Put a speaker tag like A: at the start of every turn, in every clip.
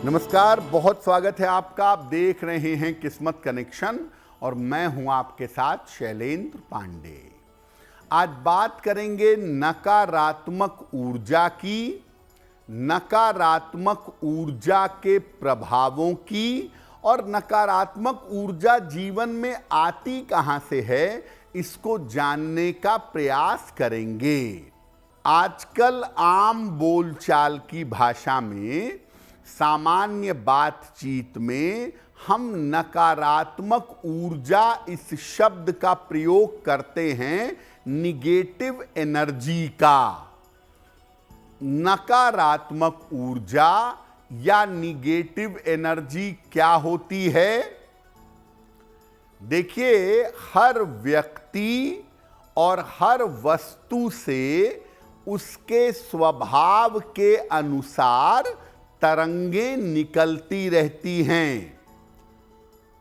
A: नमस्कार, बहुत स्वागत है आपका। आप देख रहे हैं किस्मत कनेक्शन और मैं हूं आपके साथ शैलेंद्र पांडे। आज बात करेंगे नकारात्मक ऊर्जा की, नकारात्मक ऊर्जा के प्रभावों की और नकारात्मक ऊर्जा जीवन में आती कहां से है, इसको जानने का प्रयास करेंगे। आजकल आम बोलचाल की भाषा में, सामान्य बातचीत में हम नकारात्मक ऊर्जा इस शब्द का प्रयोग करते हैं निगेटिव एनर्जी का। नकारात्मक ऊर्जा या निगेटिव एनर्जी क्या होती है? देखिए, हर व्यक्ति और हर वस्तु से उसके स्वभाव के अनुसार तरंगें निकलती रहती हैं।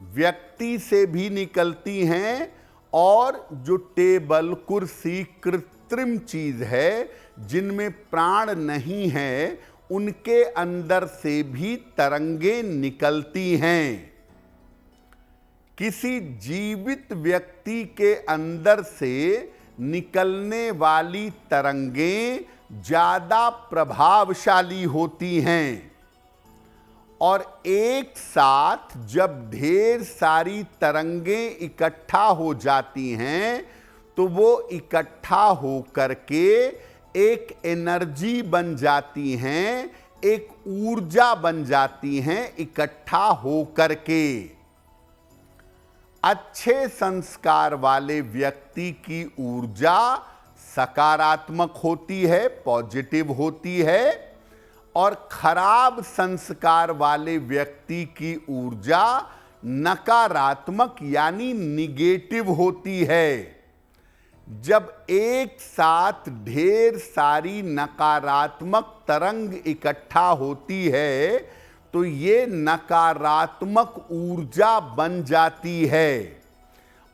A: व्यक्ति से भी निकलती हैं और जो टेबल, कुर्सी, कृत्रिम चीज है जिनमें प्राण नहीं है, उनके अंदर से भी तरंगें निकलती हैं। किसी जीवित व्यक्ति के अंदर से निकलने वाली तरंगें ज्यादा प्रभावशाली होती हैं और एक साथ जब ढेर सारी तरंगें इकट्ठा हो जाती हैं तो वो इकट्ठा हो करके एक एनर्जी बन जाती हैं, एक ऊर्जा बन जाती हैं इकट्ठा हो करके। अच्छे संस्कार वाले व्यक्ति की ऊर्जा सकारात्मक होती है, पॉजिटिव होती है, और खराब संस्कार वाले व्यक्ति की ऊर्जा नकारात्मक यानी निगेटिव होती है। जब एक साथ ढेर सारी नकारात्मक तरंग इकट्ठा होती है तो ये नकारात्मक ऊर्जा बन जाती है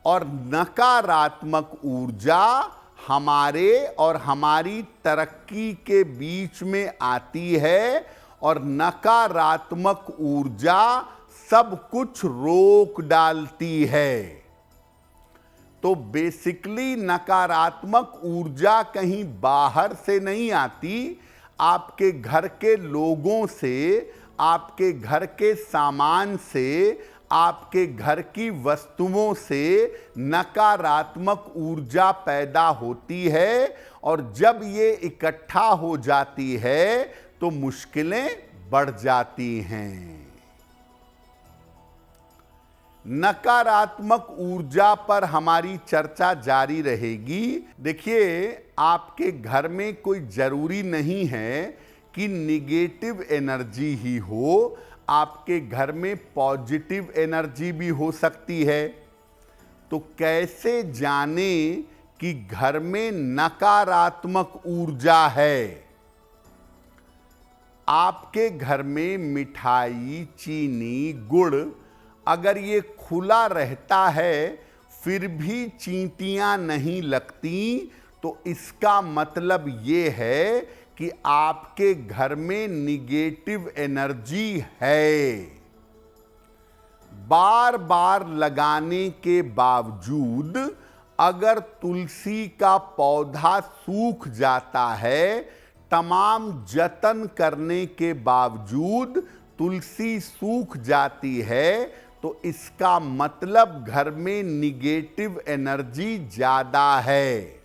A: और नकारात्मक ऊर्जा हमारे और हमारी तरक्की के बीच में आती है और नकारात्मक ऊर्जा सब कुछ रोक डालती है। तो बेसिकली नकारात्मक ऊर्जा कहीं बाहर से नहीं आती, आपके घर के लोगों से, आपके घर के सामान से, आपके घर की वस्तुओं से नकारात्मक ऊर्जा पैदा होती है और जब ये इकट्ठा हो जाती है तो मुश्किलें बढ़ जाती हैं। नकारात्मक ऊर्जा पर हमारी चर्चा जारी रहेगी। देखिए, आपके घर में कोई जरूरी नहीं है कि निगेटिव एनर्जी ही हो, आपके घर में पॉजिटिव एनर्जी भी हो सकती है। तो कैसे जाने कि घर में नकारात्मक ऊर्जा है? आपके घर में मिठाई, चीनी, गुड़ अगर ये खुला रहता है फिर भी चींटियां नहीं लगती, तो इसका मतलब ये है कि आपके घर में निगेटिव एनर्जी है। बार बार लगाने के बावजूद अगर तुलसी का पौधा सूख जाता है, तमाम जतन करने के बावजूद तुलसी सूख जाती है, तो इसका मतलब घर में निगेटिव एनर्जी ज्यादा है।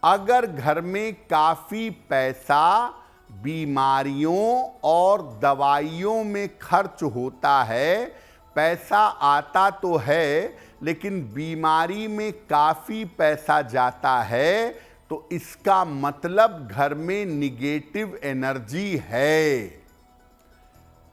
A: अगर घर में काफी पैसा बीमारियों और दवाइयों में खर्च होता है, पैसा आता तो है लेकिन बीमारी में काफी पैसा जाता है, तो इसका मतलब घर में निगेटिव एनर्जी है।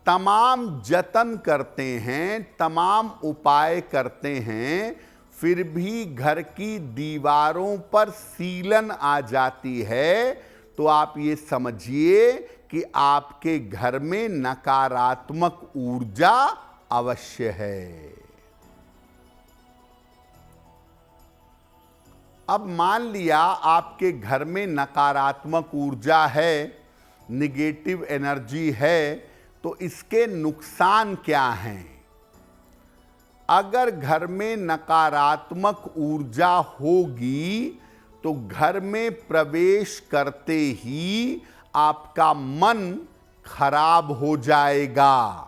A: तमाम जतन करते हैं, तमाम उपाय करते हैं, फिर भी घर की दीवारों पर सीलन आ जाती है, तो आप ये समझिए कि आपके घर में नकारात्मक ऊर्जा अवश्य है। अब मान लिया आपके घर में नकारात्मक ऊर्जा है, निगेटिव एनर्जी है, तो इसके नुकसान क्या हैं? अगर घर में नकारात्मक ऊर्जा होगी तो घर में प्रवेश करते ही आपका मन खराब हो जाएगा।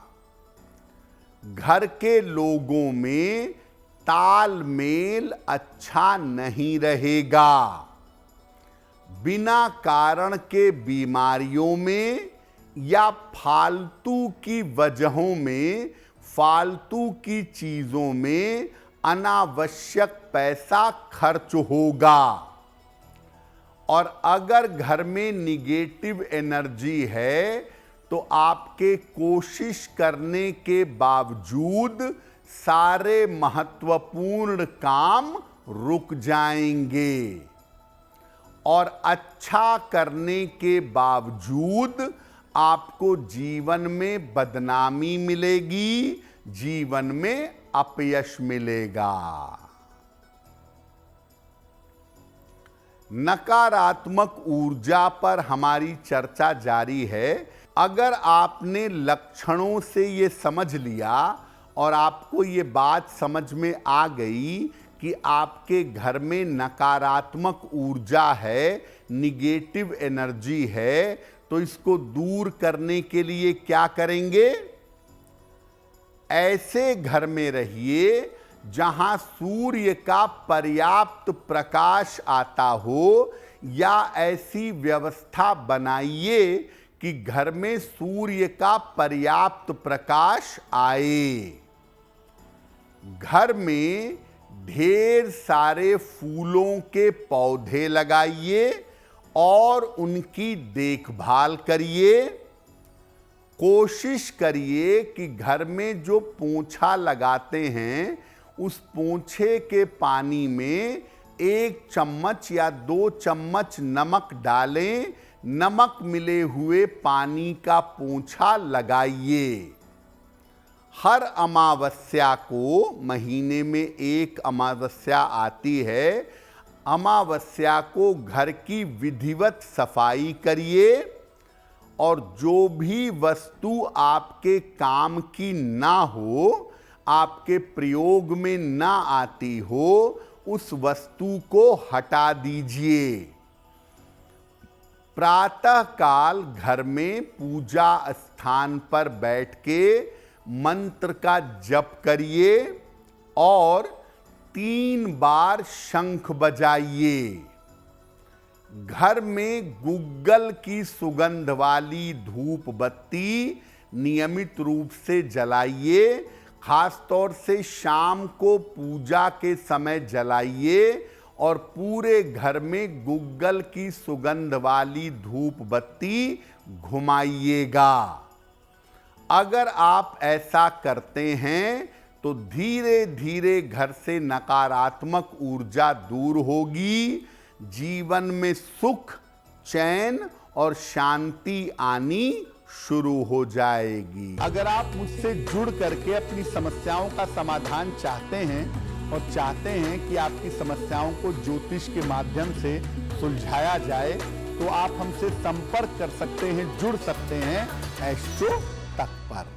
A: घर के लोगों में तालमेल अच्छा नहीं रहेगा। बिना कारण के बीमारियों में या फालतू की वजहों में, फालतू की चीजों में अनावश्यक पैसा खर्च होगा। और अगर घर में निगेटिव एनर्जी है तो आपके कोशिश करने के बावजूद सारे महत्वपूर्ण काम रुक जाएंगे और अच्छा करने के बावजूद आपको जीवन में बदनामी मिलेगी, जीवन में अपयश मिलेगा। नकारात्मक ऊर्जा पर हमारी चर्चा जारी है। अगर आपने लक्षणों से ये समझ लिया और आपको ये बात समझ में आ गई कि आपके घर में नकारात्मक ऊर्जा है, निगेटिव एनर्जी है, तो इसको दूर करने के लिए क्या करेंगे? ऐसे घर में रहिए जहां सूर्य का पर्याप्त प्रकाश आता हो, या ऐसी व्यवस्था बनाइए कि घर में सूर्य का पर्याप्त प्रकाश आए। घर में ढेर सारे फूलों के पौधे लगाइए और उनकी देखभाल करिए। कोशिश करिए कि घर में जो पोंछा लगाते हैं उस पोंछे के पानी में 1 चम्मच या 2 चम्मच नमक डालें। नमक मिले हुए पानी का पोंछा लगाइए। हर अमावस्या को, महीने में 1 अमावस्या आती है, अमावस्या को घर की विधिवत सफाई करिए और जो भी वस्तु आपके काम की ना हो, आपके प्रयोग में ना आती हो, उस वस्तु को हटा दीजिए। प्रातः काल घर में पूजा स्थान पर बैठ के मंत्र का जप करिए और 3 बार शंख बजाइए। घर में गुग्गल की सुगंध वाली धूप बत्ती नियमित रूप से जलाइए। खासतौर से शाम को पूजा के समय जलाइए और पूरे घर में गुग्गल की सुगंध वाली धूप बत्ती घुमाइएगा। अगर आप ऐसा करते हैं तो धीरे धीरे घर से नकारात्मक ऊर्जा दूर होगी, जीवन में सुख, चैन और शांति आनी शुरू हो जाएगी। अगर आप मुझसे जुड़ करके अपनी समस्याओं का समाधान चाहते हैं और चाहते हैं कि आपकी समस्याओं को ज्योतिष के माध्यम से सुलझाया जाए, तो आप हमसे संपर्क कर सकते हैं, जुड़ सकते हैं एस्ट्रो तक पर।